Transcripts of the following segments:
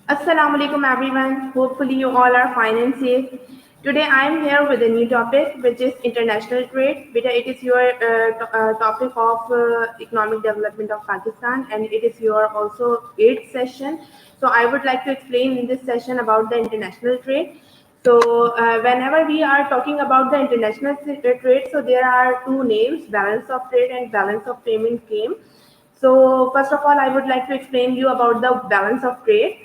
Assalamu alaikum everyone. Hopefully you all are fine and safe. Today I am here with a new topic which is international trade. Beta, it is your topic of economic development of Pakistan and it is your also 8th session. So I would like to explain in this session about the international trade. So whenever we are talking about the international trade, so there are two names, balance of trade and balance of payment came. So first of all, I would like to explain you about the balance of trade.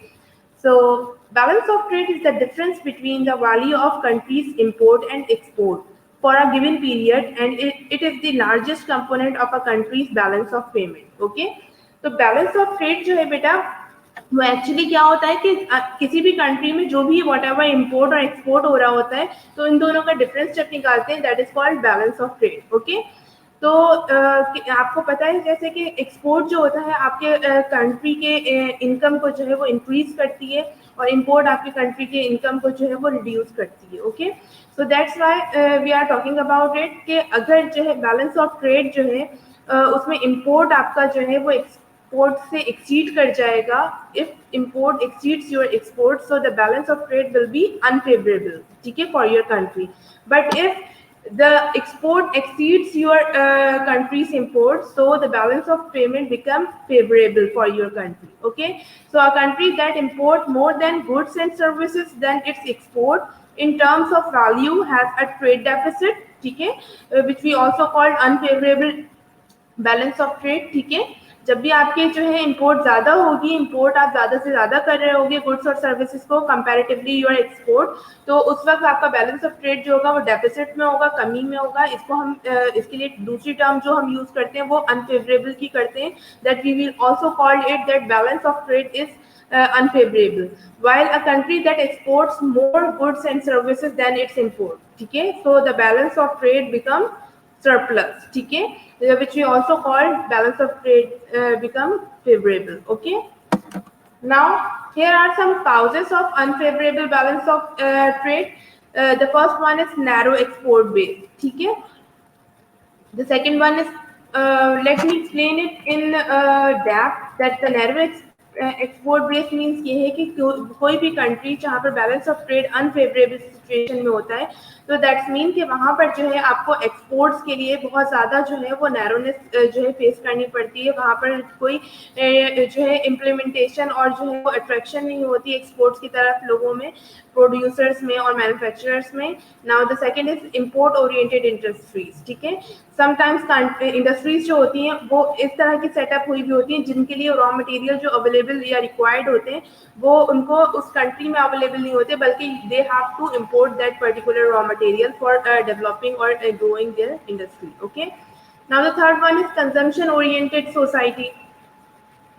So balance of trade is the difference between the value of countries' import and export for a given period, and it is the largest component of a country's balance of payment. Okay, तो balance of trade जो है बेटा वो actually क्या होता है कि किसी भी कंट्री में जो भी वट एवर इम्पोर्ट और एक्सपोर्ट हो रहा होता है तो इन दोनों का डिफरेंस जब निकालते हैं that is called balance of trade. Okay, तो आपको पता है जैसे कि एक्सपोर्ट जो होता है आपके कंट्री के इनकम को जो है वो इंक्रीज करती है और इम्पोर्ट आपकी कंट्री के इनकम को जो है वो रिड्यूस करती है. Okay, so that's why we are talking about it कि अगर जो है बैलेंस ऑफ ट्रेड जो है उसमें इम्पोर्ट आपका जो है वो एक्सपोर्ट से एक्सीड कर जाएगा. If import exceeds your export so the balance of trade will be unfavourable, ठीक है, for your country. But if the export exceeds your country's import, so the balance of payment becomes favorable for your country. Okay, so a country that import more than goods and services than its export in terms of value has a trade deficit, ठीक है, which we also call unfavorable balance of trade. ठीक है, जब भी आपके जो है import ज़्यादा होगी, इंपोर्ट आप ज़्यादा से ज़्यादा कर रहे होगे गुड्स और सर्विसेज को कंपैरेटिवली योर एक्सपोर्ट, तो उस वक्त आपका बैलेंस ऑफ ट्रेड जो होगा वो डेफिसिट में होगा, कमी में होगा. इसको हम इसके लिए दूसरी टर्म जो हम यूज़ करते हैं वो अनफेवरेबल की करते हैं, that we will also call it that balance of trade is unfavorable, while a country that exports more goods and services than its import, ठीक है, so the balance of trade become surplus, ठीक है, which we also call balance of trade become favorable. Okay, now here are some causes of unfavorable balance of trade. The first one is narrow export base, ठीक है. The second one is, let me explain it in depth, that the narrow export base means ये है कि कोई भी country जहाँ पर balance of trade unfavourable situation में होता है तो दैट्स मीन कि वहाँ पर जो है आपको एक्सपोर्ट्स के लिए बहुत ज़्यादा जो है वो नैरोनेस जो है फेस करनी पड़ती है. वहाँ पर कोई जो है इम्प्लीमेंटेशन और जो है वो अट्रैक्शन नहीं होती एक्सपोर्ट्स की तरफ लोगों में, प्रोड्यूसर्स में और मैन्युफैक्चरर्स में. Now the second is import oriented industries, ठीक है. समटाइम्स इंडस्ट्रीज जो होती हैं वो इस तरह की सेटअप हुई भी होती हैं जिनके लिए रॉ मटेरियल जो अवेलेबल या रिक्वायर्ड होते हैं वो उनको उस कंट्री में अवेलेबल नहीं होते, बल्कि they have to import that particular raw material for developing और growing their industry. Okay, now the third one is consumption oriented society.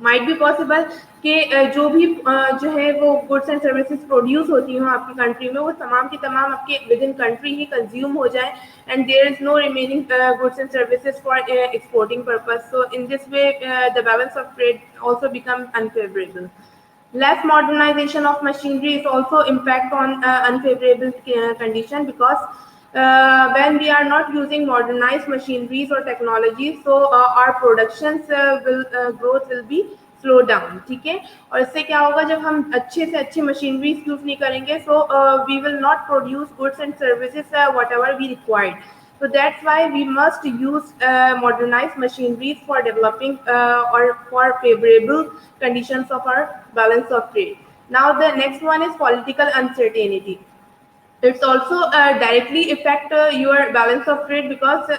Might be possible कि जो भी जो है वो गुड्स एंड सर्विसेज प्रोड्यूस होती हों आपकी कंट्री में वो तमाम की तमाम आपके विद इन कंट्री ही कंज्यूम हो जाए and there is no remaining goods and services for exporting purpose. So in this way the balance of trade also becomes unfavorable. Less modernization of machinery is also impact on unfavorable condition, because when we are not using modernized machineries or technologies, so our productions growth will be slow down, ठीक है. और इससे क्या होगा, जब हम अच्छे से अच्छे मशीनरीज यूज नहीं करेंगे so we will not produce goods and services whatever we required. So that's why we must use modernized machineries for developing or for favorable conditions of our balance of trade. Now the next one is political uncertainty. It's also directly affect your balance of trade, because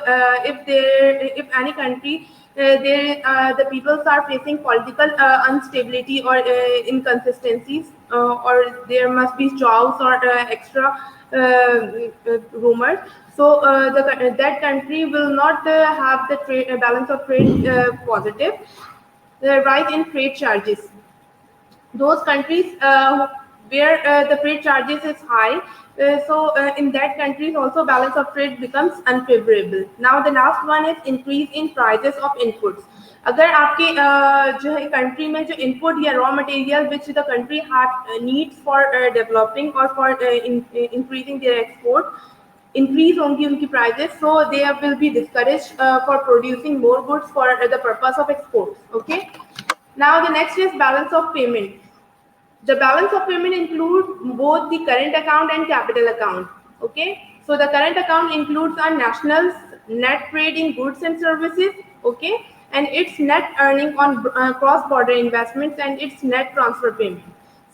if any country the peoples are facing political instability or inconsistencies, or there must be chaos or extra rumors, so that country will not have the balance of trade positive. The rise in freight charges, those countries where the freight charges is high, in that countries also balance of trade becomes unfavorable. Now the last one is increase in prices of inputs. अगर आपके जो है country में जो input या raw material which the country needs for developing और for increasing their export increase होंगी उनकी prices, so they will be discourage for producing more goods for the purpose of exports. Okay, now the next is balance of payment. The balance of payment includes both the current account and capital account. Okay, so the current account includes our national's net trade in goods and services. Okay, and its net earning on cross-border investments and its net transfer payment.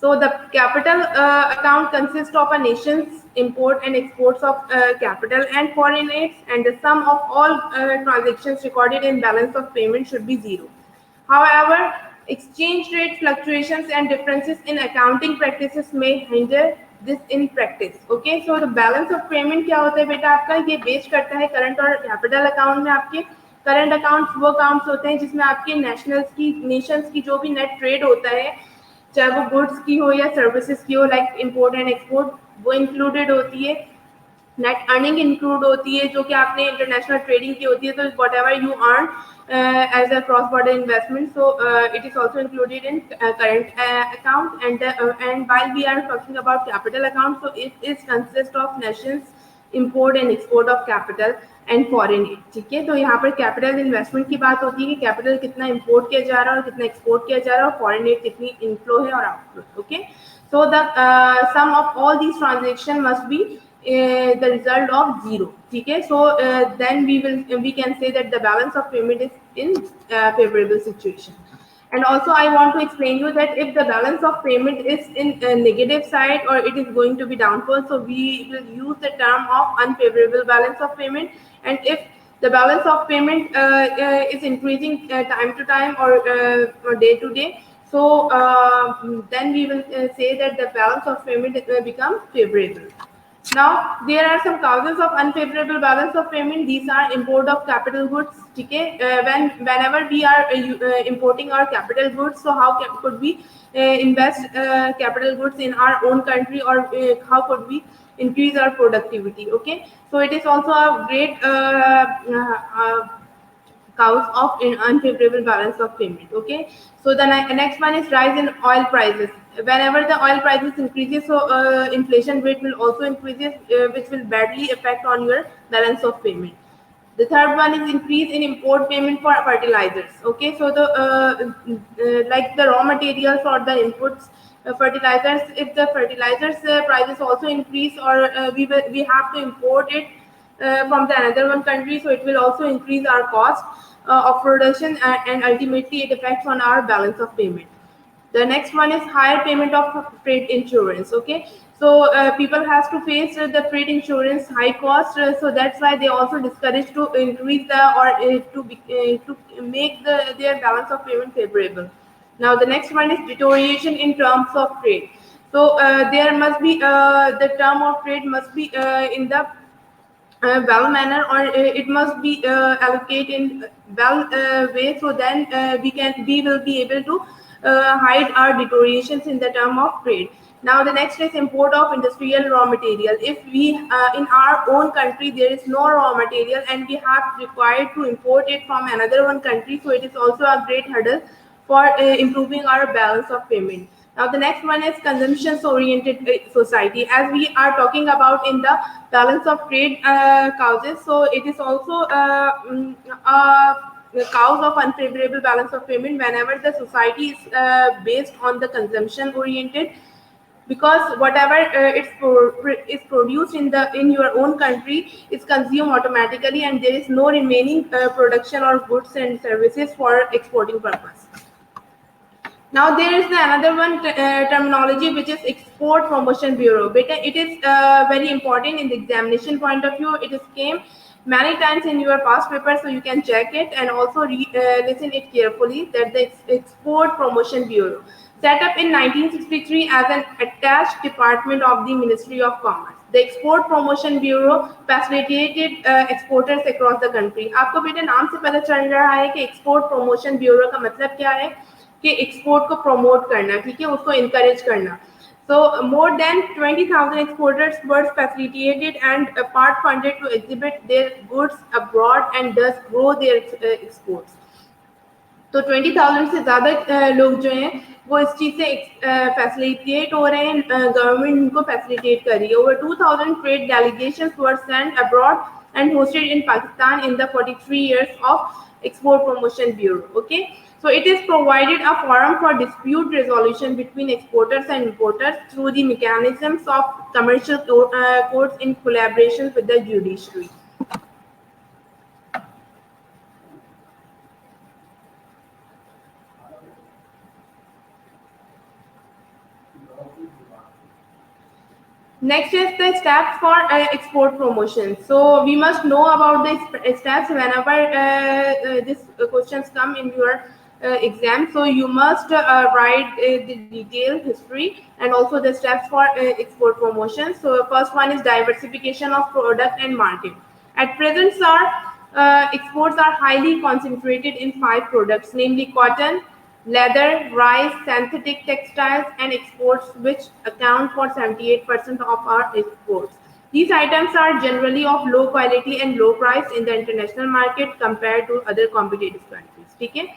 So the capital account consists of a nation's import and exports of capital and foreign aids, and the sum of all transactions recorded in balance of payment should be zero. However, exchange rate fluctuations and differences in accounting practices may hinder this in practice. Okay, so the balance of payment क्या होता है बेटा आपका, ये base करता है current और capital account में. आपके करंट अकाउंट्स वो अकाउंट्स होते हैं जिसमें आपके नेशंस की जो भी नेट ट्रेड होता है, चाहे वो गुड्स की हो या सर्विसेज की हो, लाइक इंपोर्ट एंड एक्सपोर्ट, वो इंक्लूडेड होती है. नेट अर्निंग इंक्लूड होती है जो कि आपने इंटरनेशनल ट्रेडिंग की होती है. तो what ever you earn as a cross-border investment, so it is also included in current account. And while we are talking about capital account, so it is consist of nations import and export of capital and foreign aid. ठीक है, तो यहाँ पर capital investment की बात होती है कि कैपिटल कितना इंपोर्ट किया जा रहा है और कितना एक्सपोर्ट किया जा रहा है और फॉरेन एड कितनी इनफ्लो है और outflow. Okay, so the sum of all these transactions must be the result of zero. ठीक है, so then we can say that the balance of payment is in favorable situation. And also I want to explain you that if the balance of payment is in a negative side or it is going to be downfall, so we will use the term of unfavorable balance of payment. And if the balance of payment is increasing time to time or day to day, so then we will say that the balance of payment becomes favorable. Now there are some causes of unfavorable balance of payment. These are import of capital goods. ठीक है, whenever we are importing our capital goods, so how could we invest capital goods in our own country, or how could we increase our productivity? Okay, so it is also a great cause of unfavorable balance of payment. Okay, so the next one is rise in oil prices. Whenever the oil prices increases, so inflation rate will also increases, which will badly affect on your balance of payment. The third one is increase in import payment for fertilizers. Okay, so the like the raw materials or the inputs, fertilizers, if the fertilizers prices also increase, or we have to import it from the another one country, so it will also increase our cost of production, and ultimately it affects on our balance of payment. The next one is higher payment of freight insurance. Okay, so people has to face the freight insurance high cost, so that's why they also discourage to increase the or to make their balance of payment favorable. Now the next one is deterioration in terms of trade. So there must be the term of trade must be in the well manner, or it must be allocated in well way, so then we will be able to hide our deteriorations in the term of trade. Now the next is import of industrial raw material. If we in our own country there is no raw material and we have required to import it from another one country, so it is also a great hurdle for improving our balance of payment. Now the next one is consumption-oriented society. As we are talking about in the balance of trade causes, so it is also the cause of unfavorable balance of payment whenever the society is based on the consumption-oriented, because whatever is produced in your own country is consumed automatically, and there is no remaining production or goods and services for exporting purpose. Now there is another one terminology, which is Export Promotion Bureau. Beta, it is very important in the examination point of view. It is came many times in your past paper, so you can check it and also listen it carefully. That the Export Promotion Bureau, set up in 1963 as an attached department of the Ministry of Commerce. The Export Promotion Bureau facilitated exporters across the country. आपको बेटे नाम से पता चल रहा है कि Export Promotion Bureau का मतलब क्या है, कि एक्सपोर्ट को प्रमोट करना, ठीक है, उसको इनकरेज करना. So more than 20,000 exporters were facilitated and part funded to exhibit their goods abroad and thus grow their exports. तो 20,000 से ज़्यादा लोग जो हैं वो इस चीज़ से फैसिलिटेट हो रहे हैं, गवर्नमेंट उनको फैसिलिटेट कर रही है. Over 2,000 trade delegations were sent abroad and hosted in Pakistan in the 43 years of Export Promotion Bureau. Okay. So it is provided a forum for dispute resolution between exporters and importers through the mechanisms of commercial courts in collaboration with the judiciary. Next is the steps for export promotion. So we must know about the steps whenever these questions come in your exam. So you must write the detailed history and also the steps for export promotion. So first one is diversification of product and market. At present, sir, exports are highly concentrated in 5 products, namely cotton, leather, rice, synthetic textiles, and exports, which account for 78% of our exports. These items are generally of low quality and low price in the international market compared to other competitive countries. ठीक है,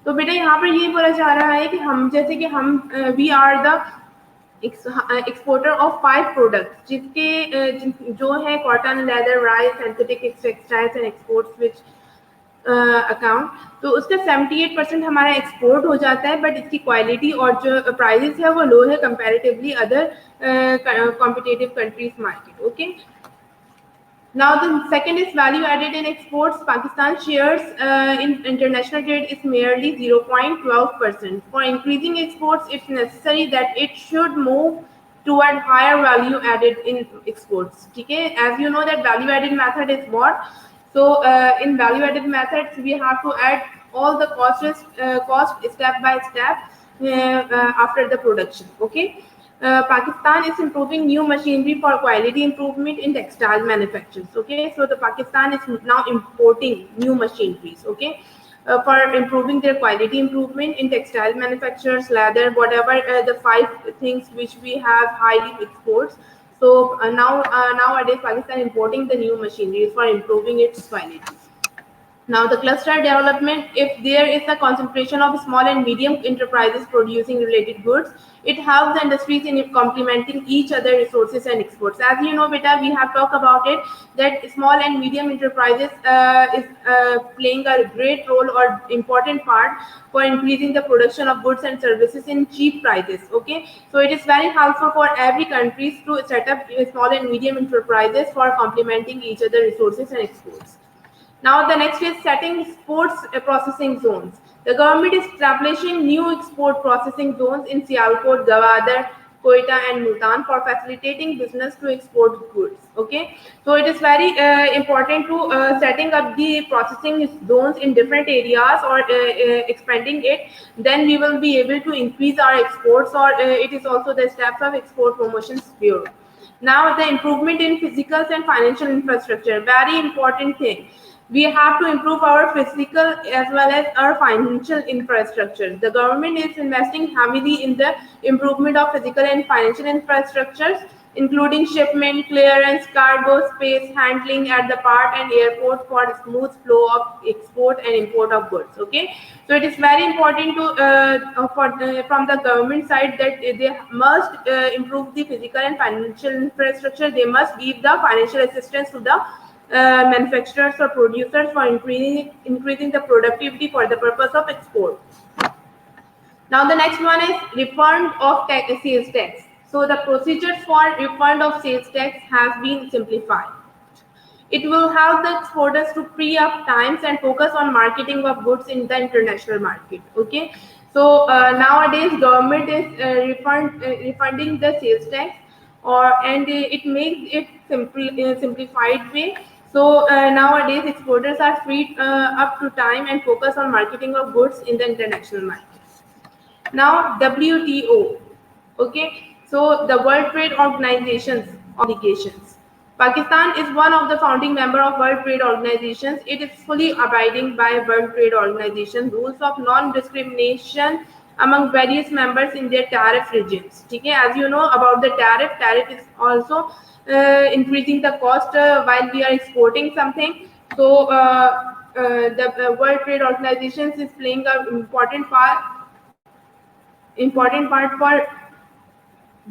तो बेटा यहाँ पर ये बोला जा रहा है कि हम जैसे कि हम we are the exporter of 5 products जिसके जो है cotton, leather, rice, synthetic textiles and exports which account, तो उसका 78% हमारा एक्सपोर्ट हो जाता है, बट इसकी क्वालिटी और जो प्राइसेस है वो लो है comparatively other competitive countries market. Okay, now the second is value added in exports. Pakistan shares in international trade is merely 0.12%. For increasing exports, it's necessary that it should move toward higher value added in exports. Okay, as you know that value added method is what? So in value added methods, we have to add all the cost step by step after the production. Okay. Pakistan is improving new machinery for quality improvement in textile manufacturers. Okay, so the Pakistan is now importing new machineries. Okay, for improving their quality improvement in textile manufacturers, leather, whatever the 5 things which we have highly exports. So nowadays Pakistan importing the new machineries for improving its quality. Now the cluster development, if there is a concentration of small and medium enterprises producing related goods, it helps the industries in complementing each other resources and exports. As you know, beta, we have talked about it that small and medium enterprises is playing a great role or important part for increasing the production of goods and services in cheap prices. Okay, so it is very helpful for every countries to set up small and medium enterprises for complementing each other resources and exports. Now the next is setting exports processing zones. The government is establishing new export processing zones in Sialkot, Gwadar, Quetta and Multan for facilitating business to export goods. Okay, so it is very important to setting up the processing zones in different areas or expanding it. Then we will be able to increase our exports, or it is also the steps of Export Promotions Bureau. Now the improvement in physical and financial infrastructure, very important thing. We have to improve our physical as well as our financial infrastructure. The government is investing heavily in the improvement of physical and financial infrastructures, including shipment, clearance, cargo space, handling at the port and airport for smooth flow of export and import of goods. Okay, so it is very important to from the government side that they must improve the physical and financial infrastructure. They must give the financial assistance to the manufacturers or producers for increasing the productivity for the purpose of export. Now the next one is refund of sales tax. So the procedures for refund of sales tax has been simplified. It will help the exporters to free up times and focus on marketing of goods in the international market. Okay, so nowadays government is refunding the sales tax, and it makes it simplified way. So nowadays exporters are freed up to time and focus on marketing of goods in the international market. Now WTO, okay, so the World Trade Organization's obligations. Pakistan is one of the founding members of World Trade Organizations. It is fully abiding by World Trade Organization rules of non-discrimination among various members in their tariff regimes. Okay, as you know about the tariff is also increasing the cost while we are exporting something. So the World Trade Organization is playing an important part for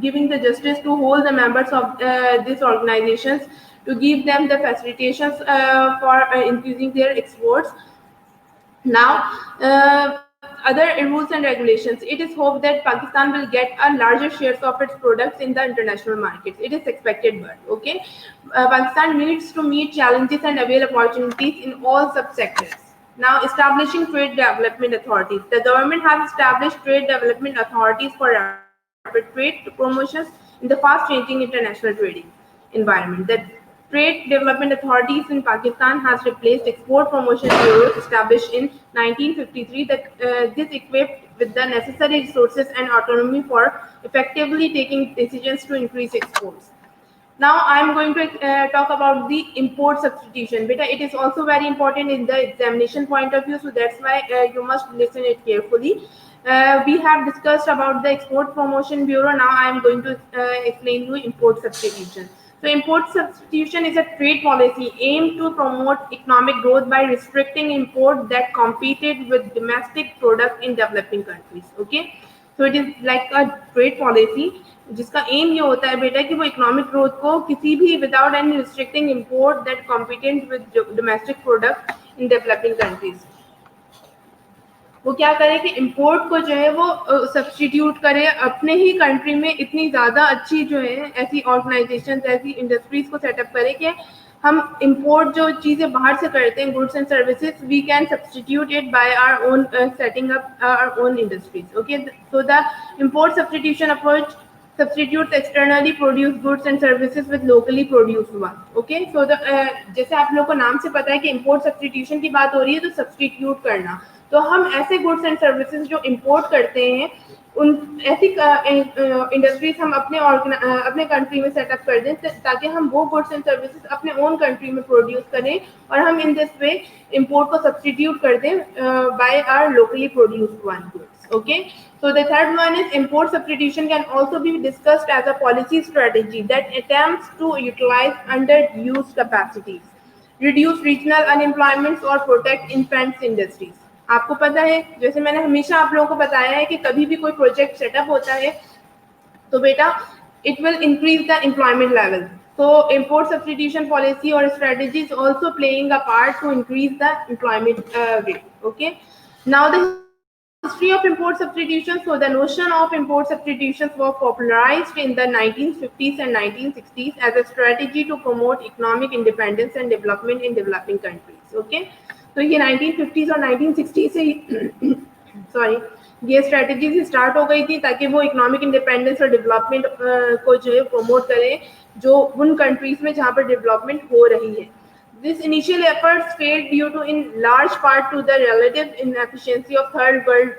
giving the justice to all the members of these organizations to give them the facilitations for increasing their exports. Now other rules and regulations, it is hoped that Pakistan will get a larger shares of its products in the international markets. It is expected, but okay, Pakistan needs to meet challenges and avail opportunities in all subsectors. Now, establishing trade development authorities. The government has established trade development authorities for rapid trade promotions in the fast-changing international trading environment. The Trade Development Authorities in Pakistan has replaced Export Promotion Bureaus established in 1953. This equipped with the necessary resources and autonomy for effectively taking decisions to increase exports. Now I'm going to talk about the import substitution. Beta, it is also very important in the examination point of view, so that's why you must listen it carefully. We have discussed about the Export Promotion Bureau. Now I'm going to explain you import substitution. So import substitution is a trade policy aimed to promote economic growth by restricting import that competed with domestic product in developing countries. Okay, so it is like a trade policy जिसका M ये होता है बेटा कि वो economic growth को किसी भी without any restricting import that competent with domestic product in developing countries, वो क्या करे कि इंपोर्ट को जो है वो सब्स्टिट्यूट करे अपने ही कंट्री में. इतनी ज़्यादा अच्छी जो है ऐसी ऑर्गेनाइजेशन ऐसी इंडस्ट्रीज को सेटअप करे कि हम इंपोर्ट जो चीज़ें बाहर से करते हैं goods and services, we can substitute it by our own setting up our own industries. Okay, so the import substitution approach substitutes externally produced goods and services with locally produced ones. Okay, so the जैसे आप लोगों को नाम से पता है कि import substitution की बात हो रही है, तो substitute करना, तो हम ऐसे goods and services जो import करते हैं उन ऐसी इंडस्ट्रीज हम अपने कंट्री में सेटअप कर दें ताकि हम वो गुड्स एंड सर्विसेज अपने ओन कंट्री में प्रोड्यूस करें और हम इन दिस वे इंपोर्ट को सब्स्टिट्यूट कर दें by our locally produced one goods. Okay, so the third one is import substitution can also be discussed as a policy strategy that attempts to utilize underused capacities, reduce regional unemployment और protect infant industries. आपको पता है, जैसे मैंने हमेशा आप लोगों को बताया है कि कभी भी कोई प्रोजेक्ट सेटअप होता है तो बेटा it will increase the employment level. So import substitution policy or strategy is also playing a part to increase the employment rate. Okay, now the history of import substitution. So the notion of import substitutions was popularized in the 1950s and 1960s as a strategy to promote economic independence and development in developing countries. Okay, तो ये 1950s और 1960s से sorry ये strategies start हो गई थी ताकि वो इकोनॉमिक इंडिपेंडेंस और डेवलपमेंट को जो है प्रमोट करें जो उन कंट्रीज में जहाँ पर डेवलपमेंट हो रही है. These initial efforts failed due to, in large part, to the relative inefficiency of third world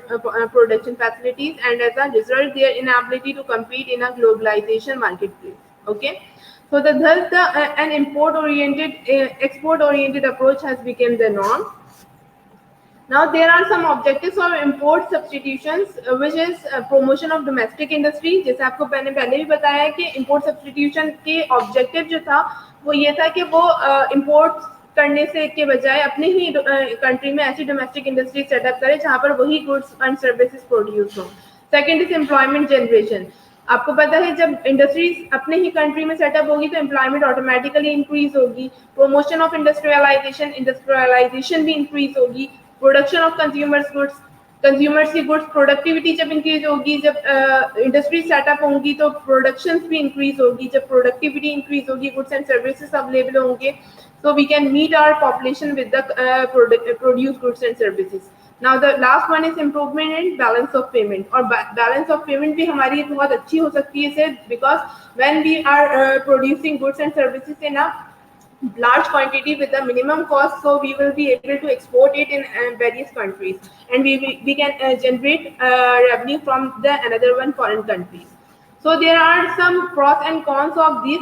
production facilities, and as a result, their inability to compete in a globalization marketplace. Okay, so thus an export-oriented approach has become the norm. Now there are some objectives of import substitutions, which is promotion of domestic industry. जैसे आपको मैंने पहले भी बताया है कि import substitution के objective जो था वो ये था कि वो इंपोर्ट करने से के बजाय अपने ही कंट्री में ऐसी डोमेस्टिक इंडस्ट्री सेटअप करे जहाँ पर वही गुड्स एंड सर्विसेज प्रोड्यूस हो. Second is employment generation. आपको पता है जब इंडस्ट्रीज अपने ही कंट्री में सेटअप होगी तो एम्प्लॉयमेंट ऑटोमेटिकली इंक्रीज होगी. प्रोमोशन ऑफ इंडस्ट्रियलाइजेशन भी इंक्रीज होगी. प्रोडक्शन ऑफ कंज्यूमर्स की गुड्स प्रोडक्टिविटी जब इंक्रीज होगी, जब इंडस्ट्री सेटअप होंगी तो प्रोडक्शन भी इंक्रीज होगी. जब प्रोडक्टिविटी इंक्रीज होगी गुड्स एंड सर्विसेज अवेलेबल होंगे, so we can meet our population with the produced goods and services. Now the last one is improvement in balance of payment. और balance of payment भी हमारी बहुत अच्छी हो सकती है sir, because when we are producing goods and services in a large quantity with the minimum cost, so we will be able to export it in various countries, and we can generate revenue from the another one foreign countries. So there are some pros and cons of this.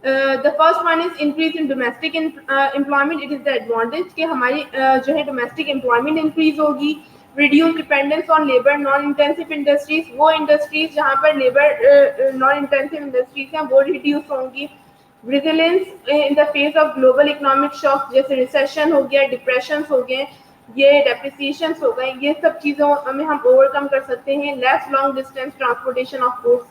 The first one is increase in domestic employment. It is the advantage कि हमारी जो है domestic employment increase होगी. Reduce dependence on labor non-intensive industries. वो industries जहाँ पर labor non-intensive industries हैं वो reduce होंगी. Resilience in the face of global economic shock, जैसे recession हो गया, depressions हो गए, ये depreciations हो गए, ये सब चीज़ों में हम overcome कर सकते हैं. Less long distance transportation of goods.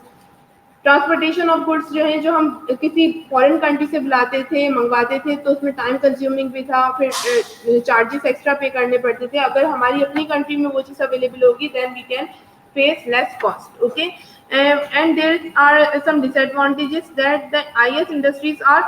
Transportation of goods जो है, जो हम किसी फॉरेन कंट्री से बुलाते थे, मंगवाते थे, तो उसमें टाइम कंज्यूमिंग भी था, फिर चार्जेस एक्स्ट्रा पे करने पड़ते थे. अगर हमारी अपनी कंट्री में वो चीज़ अवेलेबल होगी, then we can face less cost. Okay. And there are some disadvantages that the IS industries are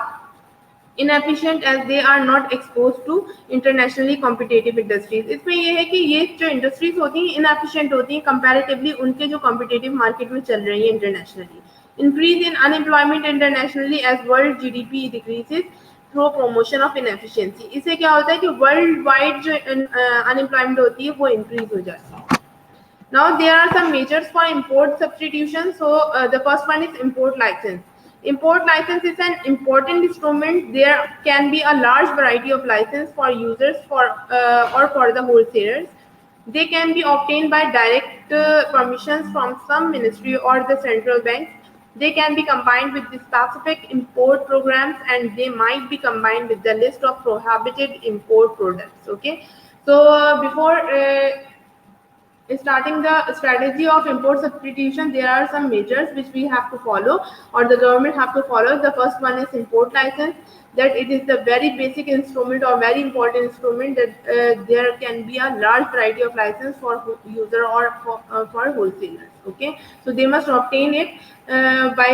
inefficient as they are not exposed to internationally competitive industries. इसमें ये है कि ये जो इंडस्ट्रीज होती हैं inefficient होती हैं comparatively उनके जो competitive market में चल रही हैं internationally. Increase in unemployment internationally as world GDP decreases through promotion of inefficiency. इससे क्या होता है कि world wide जो unemployment होती है वो increase हो जाती है. Now there are some measures for import substitution. So the first one is import license. Import license is an important instrument. There can be a large variety of license for users or for the wholesalers. They can be obtained by direct permissions from some ministry or the central bank. They can be combined with the specific import programs, and they might be combined with the list of prohibited import products. Okay. So before starting the strategy of import substitution, there are some measures which we have to follow, or the government have to follow. The first one is import license, that it is the very basic instrument or very important instrument, that there can be a large variety of license for user or for wholesalers. Okay, so they must obtain it by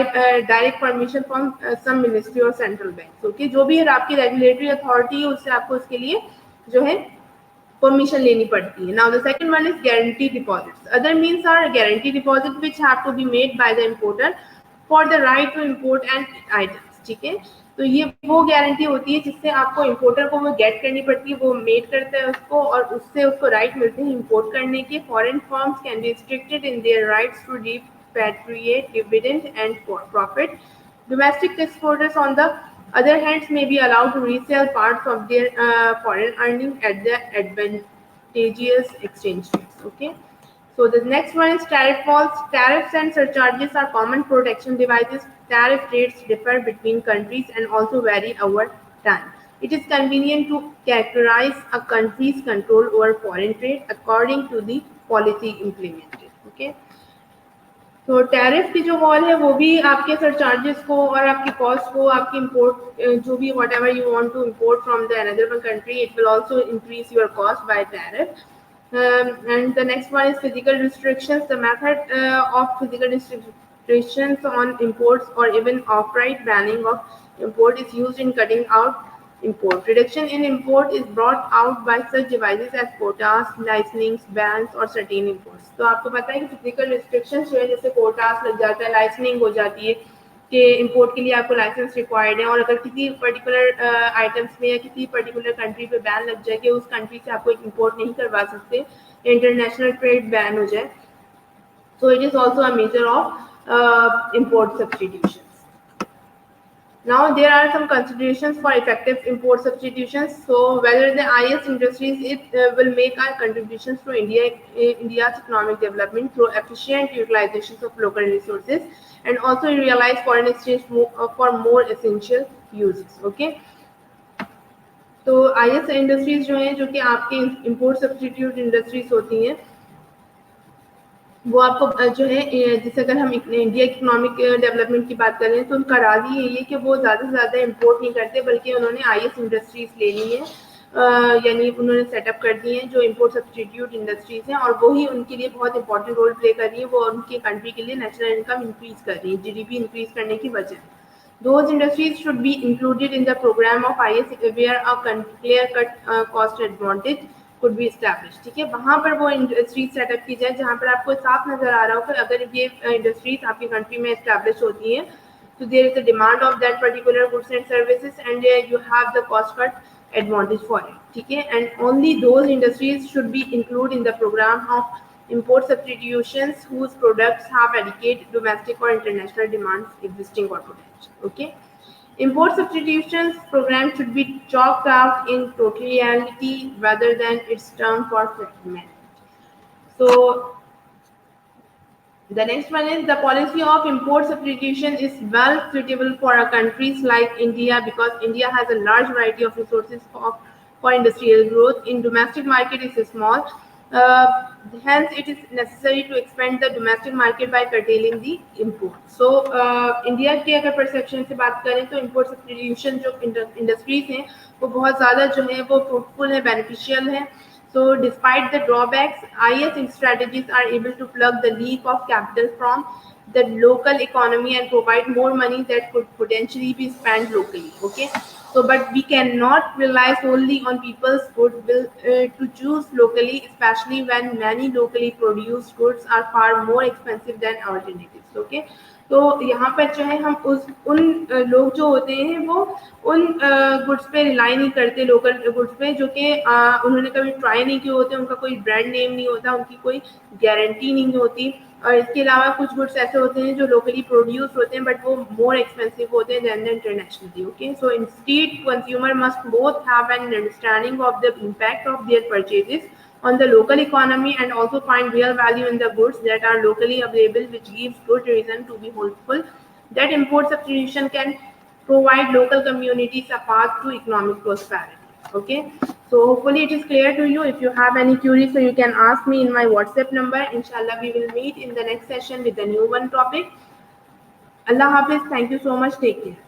direct permission from some ministry or central banks. Okay, जो भी है आपकी regulatory authority है, उससे आपको उसके लिए जो है permission लेनी पड़ती है. Now the second one is guarantee deposits. Other means are guarantee deposit which have to be made by the importer for the right to import and items. ठीक है, तो ये वो गारंटी होती है जिससे आपको इंपोर्टर को वो गेट करनी पड़ती है, वो मेड करता है उसको, और उससे उसको राइट मिलते हैं इंपोर्ट करने के. Foreign firms can be restricted in their rights to repatriate dividend and profit. Domestic exporters, on the other hand, may be allowed to resell parts of their foreign earnings at the advantageous exchange rates. Okay. So the next one is tariff falls. Tariffs and surcharges are common protection devices. Tariff rates differ between countries and also vary over time. It is convenient to characterize a country's control over foreign trade according to the policy implemented. Okay. तो tariff की जो wall है वो भी आपके surcharges को और आपकी कॉस्ट को, आपकी इंपोर्ट जो भी whatever you want to import from the another one country, it will also increase your cost by tariff. And the next one is physical restrictions. The method of physical restrictions on imports or even outright banning of import is used in cutting out import. Reduction in import is brought out by such devices as quotas, licensings, bans और certain imports. तो आपको पता है कि physical restrictions जो है, जैसे quotas लग जाता है, licensing हो जाती है कि इंपोर्ट के लिए आपको लाइसेंस रिक्वायर्ड है, और अगर किसी पर्टिकुलर आइटम्स में या किसी पर्टिकुलर कंट्री पे बैन लग जाए कि उस कंट्री से आपको इंपोर्ट नहीं करवा सकते, इंटरनेशनल ट्रेड बैन हो जाए, so it is also a measure of import substitutions. Now there are some considerations for effective import substitutions. So whether the IS industries will make our contributions to India's economic development through efficient utilizations of local resources, and also realize foreign exchange for more essential uses. Okay. तो IS industries जो हैं, जो कि आपके import substitute industries होती हैं, वो आपको जो है, जैसे अगर हम इंडिया इकोनॉमिक डेवलपमेंट की बात करें तो उनका राज ही है ये कि वो ज़्यादा से ज़्यादा इंपोर्ट नहीं करते, बल्कि उन्होंने IS इंडस्ट्रीज ले ली है, यानी उन्होंने सेटअप कर दी हैं जो इंपोर्ट सब्सटीट्यूट इंडस्ट्रीज हैं, और वो ही उनके लिए बहुत इंपॉर्टेंट रोल प्ले कर रही है. वो उनकी कंट्री के लिए नेशनल इनकम इंक्रीज कर रही है, GDP इंक्रीज करने की वजह. Those industries should be included in the program of IS where a clear-cut cost advantage could be established. ठीक है, वहाँ पर वो इंडस्ट्रीज सेटअप की जाए जहाँ पर आपको साफ नजर आ रहा हो कि अगर ये इंडस्ट्रीज आपकी कंट्री में एस्टैब्लिश होती हैं तो there is a demand of that particular goods and services and you have the cost cut advantage for it. ठीक है, and only those industries should be include in the program of import substitutions whose products have adequate domestic or international demands existing or potential. Okay. Import substitutions program should be chalked out in totality rather than its term for fragment. So the next one is the policy of import substitution is well suitable for countries like India, because India has a large variety of resources for industrial growth. In domestic market is small. Uh, Hence, it is necessary to expand the domestic market by curtailing the import. So, India की अगर perception से बात करें तो import substitution जो industries हैं वो बहुत ज़्यादा जो है वो फ्रूटफुल है, बेनिफिशियल है. So, despite the drawbacks, IS strategies are able to plug the leak of capital from the local economy and provide more money that could potentially be spent locally. Okay, so but we cannot rely solely on people's goodwill to choose locally, especially when many locally produced goods are far more expensive than alternatives. Okay, तो यहाँ पर जो है हम उन लोग जो होते हैं वो उन गुड्स पे रिलाई नहीं करते, लोकल गुड्स पे जो कि उन्होंने कभी ट्राई नहीं किए होते, उनका कोई ब्रांड नेम नहीं होता, उनकी कोई गारंटी नहीं होती. और इसके अलावा कुछ गुड्स ऐसे होते हैं जो लोकली प्रोड्यूस होते हैं बट वो मोर एक्सपेंसिव होते हैं then internationally. Okay, so instead consumer must both have an understanding of the impact of their purchases on the local economy and also find real value in the goods that are locally available, which gives good reason to be hopeful that import substitution can provide local communities a path to economic prosperity. Okay, so hopefully it is clear to you. If you have any queries, so you can ask me in my WhatsApp number. Inshallah, we will meet in the next session with a new one topic. Allah Hafiz. Thank you so much. Take care.